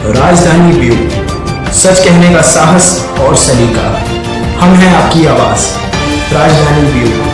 राजधानी व्यू, सच कहने का साहस और सलीका। हम हैं आपकी आवाज, राजधानी व्यू।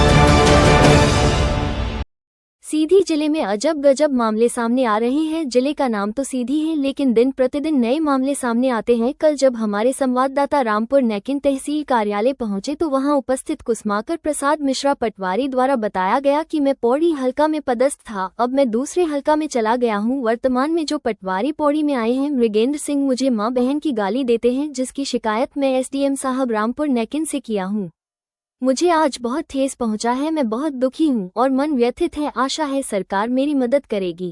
सीधी जिले में अजब गजब मामले सामने आ रहे हैं। जिले का नाम तो सीधी है, लेकिन दिन प्रतिदिन नए मामले सामने आते हैं। कल जब हमारे संवाददाता रामपुर नेकिन तहसील कार्यालय पहुंचे तो वहां उपस्थित कुसुमाकर प्रसाद मिश्रा पटवारी द्वारा बताया गया कि मैं पौड़ी हलका में पदस्थ था, अब मैं दूसरे हलका में चला गया हूं। वर्तमान में जो पटवारी पौड़ी में आए हैं मृगेंद्र सिंह मुझे मां बहन की गाली देते हैं, जिसकी शिकायत मैं एसडीएम साहब रामपुर नेकिन से किया हूं। मुझे आज बहुत ठेस पहुंचा है, मैं बहुत दुखी हूं और मन व्यथित है। आशा है सरकार मेरी मदद करेगी।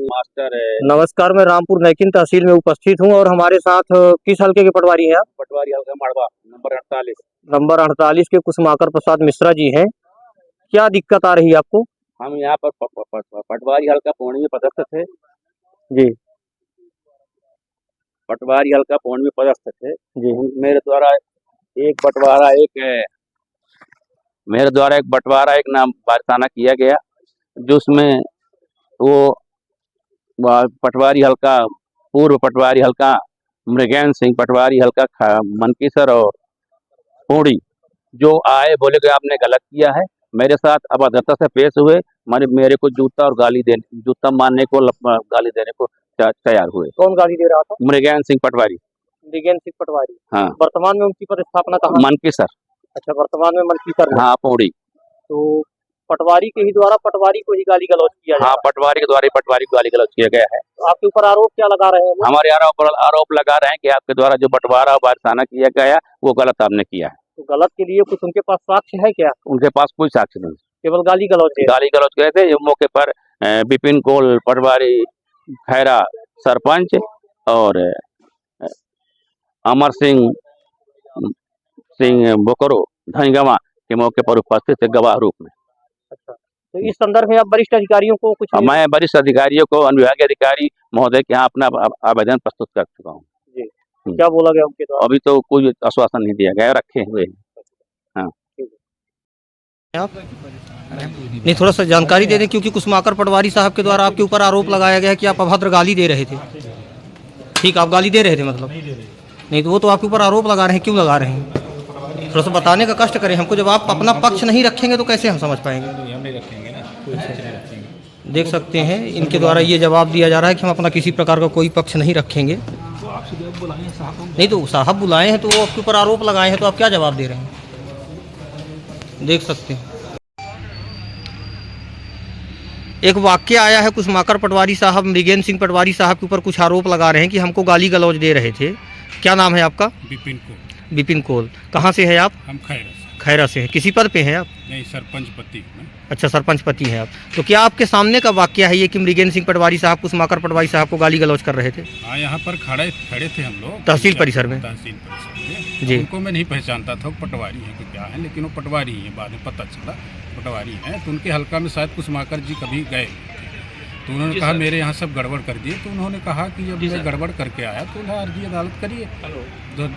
मास्टर है। नमस्कार, मैं रामपुर नेकिन तहसील में उपस्थित हूं और हमारे साथ किस हल्के के पटवारी हैं आप? पटवारी हल्का मड़वा नंबर 48। नंबर 48 के कुसुमाकर प्रसाद मिश्रा जी हैं। क्या दिक्कत आ रही है आपको? हम यहाँ पर पटवारी हल्का पौड़ी में पदस्थ थे जी पटवारी हल्का पौड़ी में पदस्थ थे जी मेरे द्वारा एक बंटवारा एक नाम वारसाना किया गया, जिसमें वो पटवारी हल्का पूर्व पटवारी हल्का मृगेंद्र सिंह पटवारी हल्का मनकीसर और पौड़ी जो आए बोले कि आपने गलत किया है, मेरे साथ अभद्रता से पेश हुए। मेरे को जूता मारने को गाली देने को तैयार हुए। कौन गाली दे रहा था? मृगेंद्र सिंह पटवारी। मृगेंद्र सिंह पटवारी। हाँ। वर्तमान में उनकी पदस्थापना कहाँ? मनकीसर। अच्छा, वर्तमान में मनकीसर। हाँ, पौड़ी। तो पटवारी के ही द्वारा पटवारी को ही गाली गलौज किया? हाँ, पटवारी के द्वारा पटवारी को गाली गलौज किया गया है। तो आपके ऊपर आरोप क्या लगा रहे हैं? हमारे आरोप लगा रहे हैं कि आपके द्वारा जो बंटवारा वारसाना किया गया वो गलत आपने किया है। तो गलत के लिए कुछ उनके पास साक्ष्य है क्या? उनके पास कोई साक्ष्य नहीं, केवल गाली गलौज गए थे। मौके पर विपिन कोल पटवारी खैरा सरपंच और अमर सिंह बोकरो धनगवा के मौके पर उपस्थित थे गवाह रूप में। अच्छा, तो इस संदर्भ में आप वरिष्ठ अधिकारियों को कुछ? मैं वरिष्ठ अधिकारियों को अनुविभागीय अधिकारी महोदय के यहाँ अपना आवेदन प्रस्तुत कर चुका हूँ। क्या बोला गया उनके द्वारा? अभी तो कोई आश्वासन नहीं दिया गया, रखे हुए हैं। हाँ, आप नहीं थोड़ा सा जानकारी दे दें, क्योंकि कुसुमाकर पटवारी साहब के द्वारा आपके ऊपर आरोप लगाया गया है कि आप अभद्र गाली दे रहे थे। ठीक, आप गाली दे रहे थे मतलब? नहीं, तो वो तो आपके ऊपर आरोप लगा रहे हैं, क्यों लगा रहे हैं? थोड़ा सा बताने का कष्ट करें हमको। जब आप अपना पक्ष नहीं रखेंगे तो कैसे हम समझ पाएंगे? हम नहीं रखेंगे ना। देख सकते हैं इनके द्वारा ये जवाब दिया जा रहा है कि हम अपना किसी प्रकार का कोई पक्ष नहीं रखेंगे। नहीं, तो साहब बुलाए हैं तो वो आपके ऊपर आरोप लगाए हैं, तो आप क्या जवाब दे रहे हैं? देख सकते हैं एक वाक्य आया है, कुसुमाकर पटवारी साहब मृगेंद्र सिंह पटवारी साहब के ऊपर कुछ आरोप लगा रहे हैं कि हमको गाली गलौज दे रहे थे। क्या नाम है आपका? विपिन कोल। विपिन कोल। कहाँ से है आप? हम खैरा से। खैरा से हैं। किसी पद पे हैं आप? नहीं, सरपंच पति हूं मैं। अच्छा, सरपंच पति हैं आप। तो क्या आपके सामने का वाक्य है ये कि मृगेंद्र सिंह पटवारी साहब कुसुमाकर पटवारी साहब को गाली गलौज कर रहे थे? हाँ, यहाँ पर खड़े थे हम लोग तहसील परिसर में। तहसील परिसर में जी। उनको मैं नहीं पहचानता था पटवारी है कि क्या है, लेकिन वो पटवारी है, बाद में पता चला पटवारी है। तो उनके हल्का में शायद कुसुमाकर जी कभी गए, तो उन्होंने कहा मेरे यहाँ सब गड़बड़ कर दिए। तो उन्होंने कहा कि जब मैं गड़बड़ करके आया तो अर्जी अदालत करिए,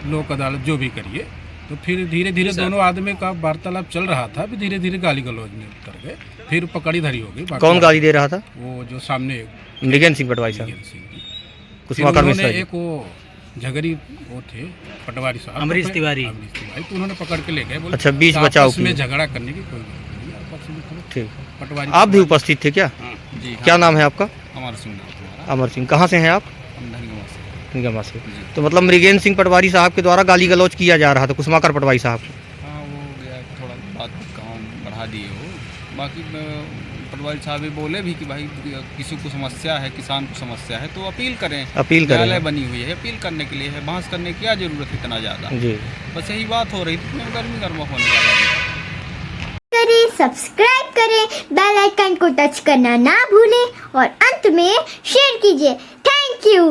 लोक अदालत जो भी करिए। तो फिर धीरे धीरे दोनों आदमी का वार्तालाप चल रहा था, फिर धीरे धीरे गाली गलौज में उतर गए, फिर पकड़ी धरी हो गई। कौन गाली दे रहा था? वो जो सामने मृगेंद्र सिंह पटवारी साहब, कुसुमाकर मिश्रा जी। एक वो झगड़ी वो थे पटवारी साहब अमरीश तिवारी, तो उन्होंने पकड़ के ले गए। बोले अच्छा, बीच बचाव में झगड़ा करने की कोई जरूरत नहीं, आपस में ठीक। पटवारी आप भी उपस्थित थे क्या? जी। क्या नाम है आपका? अमर सिंह। अमर सिंह। कहाँ से हैं आप? धनगवा से। तो मतलब मृगेंद्र सिंह पटवारी साहब के द्वारा गाली गलौज किया जा रहा था कुसुमाकर पटवारी साहब को? हाँ, वो गया थोड़ा बात काम बढ़ा दिए हो। बाकी पटवारी साहब भी बोले भी कि भाई किसी को समस्या है, किसान को समस्या है तो अपील करें। न्यायालय बनी हुई है, अपील करने के लिए है, बहस करने की क्या जरूरत है इतना ज़्यादा? जी, बस यही बात हो रही थी। गर्मा होने वाला करें, सब्सक्राइब करें, बेल आइकन को टच करना ना भूलें और अंत में शेयर कीजिए। Thank you.